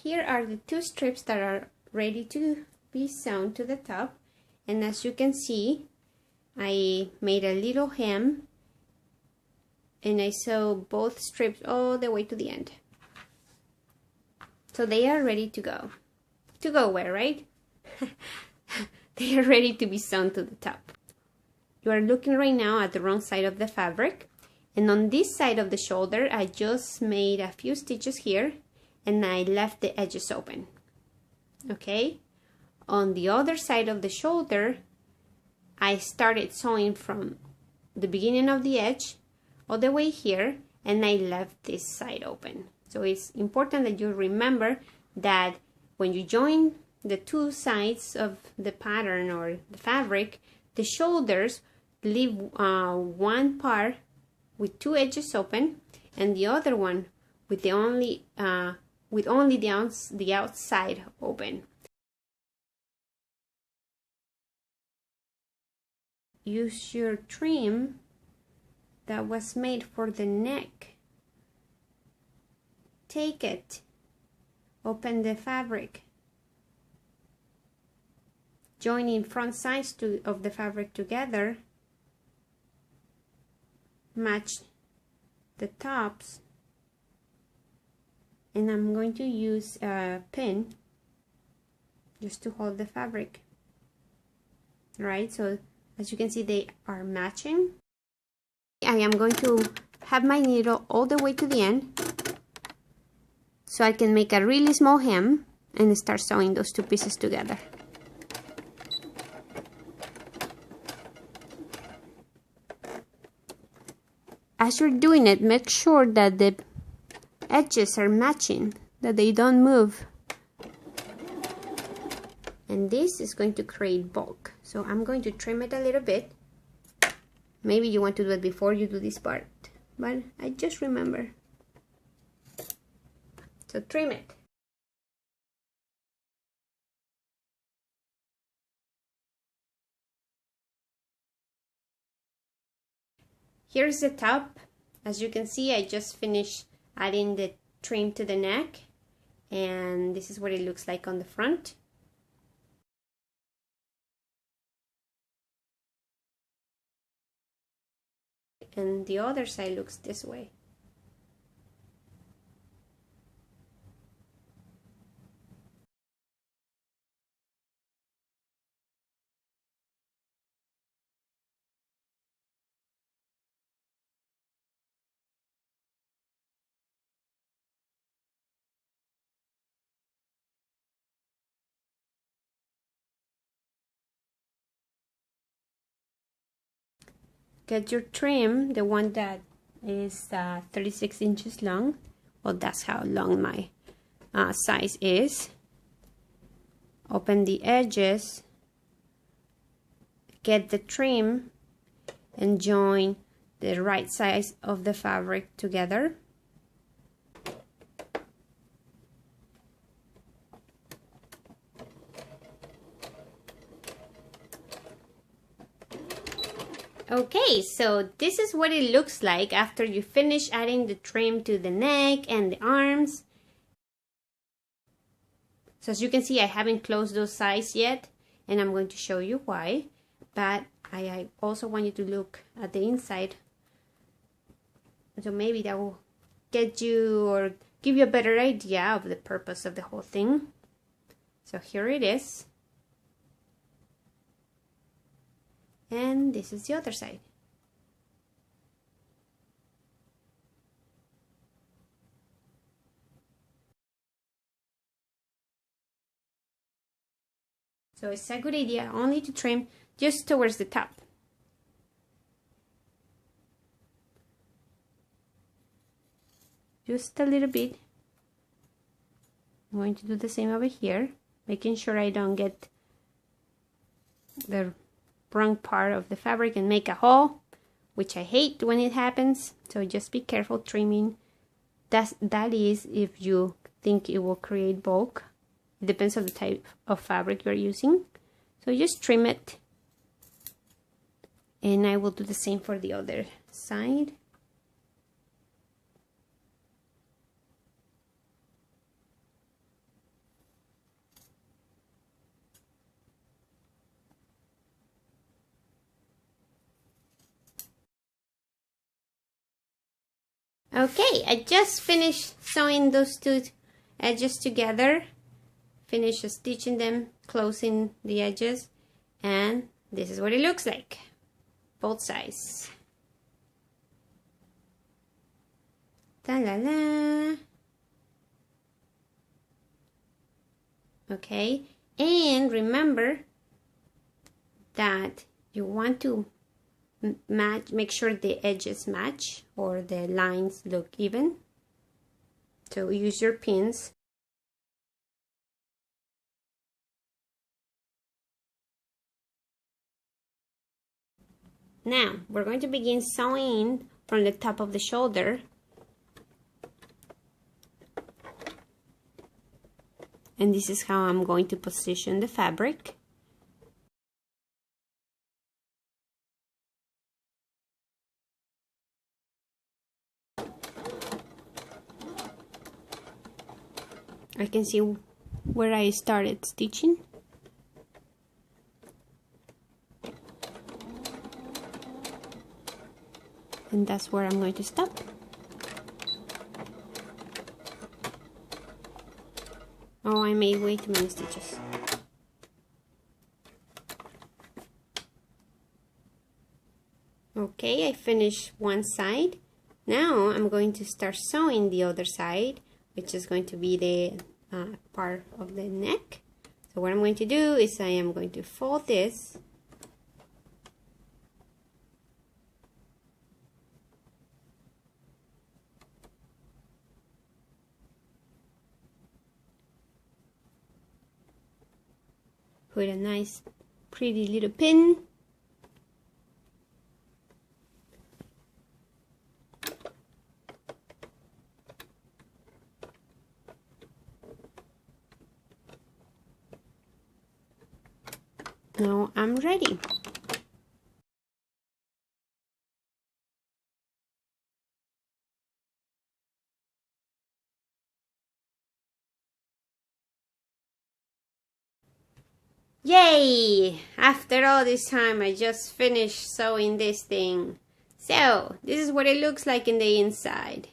here are the two strips that are ready to be sewn to the top, and as you can see, I made a little hem and I sew both strips all the way to the end. So they are ready to go. To go where, right? They are ready to be sewn to the top. You are looking right now at the wrong side of the fabric, and on this side of the shoulder I just made a few stitches here and I left the edges open. Okay? On the other side of the shoulder I started sewing from the beginning of the edge all the way here, and I left this side open. So it's important that you remember that when you join the two sides of the pattern or the fabric, the shoulders leave one part with two edges open and the other one with only the outside open. Use your trim that was made for the neck. Take it, open the fabric, joining front sides of the fabric together, match the tops, and I'm going to use a pin just to hold the fabric. Right, so as you can see, they are matching. I am going to have my needle all the way to the end so I can make a really small hem and start sewing those two pieces together. As you're doing it, make sure that the edges are matching, that they don't move. And this is going to create bulk. So I'm going to trim it a little bit. Maybe you want to do it before you do this part, but I just remember. So trim it. Here's the top. As you can see, I just finished adding the trim to the neck, and this is what it looks like on the front. And the other side looks this way. Get your trim, the one that is 36 inches long. Well, that's how long my size is. Open the edges, get the trim, and join the right sides of the fabric together. Okay, so this is what it looks like after you finish adding the trim to the neck and the arms. So as you can see, I haven't closed those sides yet, and I'm going to show you why. But I also want you to look at the inside. So maybe that will get you or give you a better idea of the purpose of the whole thing. So here it is. And this is the other side. So it's a good idea only to trim just towards the top. Just a little bit. I'm going to do the same over here, making sure I don't get the wrong part of the fabric and make a hole, which I hate when it happens. So just be careful trimming. That is if you think it will create bulk. It depends on the type of fabric you're using. So just trim it. And I will do the same for the other side. Okay, I just finished sewing those two edges together. Finished stitching them, closing the edges, and this is what it looks like, both sides. Ta-la-la. Okay, and remember that you want to make sure the edges match or the lines look even. So use your pins. Now we're going to begin sewing from the top of the shoulder. And this is how I'm going to position the fabric. I can see where I started stitching. And that's where I'm going to stop. Oh, I made way too many stitches. Okay, I finished one side. Now I'm going to start sewing the other side, which is going to be the part of the neck. So what I'm going to do is I am going to fold this. Put a nice pretty little pin. Now I'm ready. Yay! After all this time, I just finished sewing this thing. So, this is what it looks like in the inside.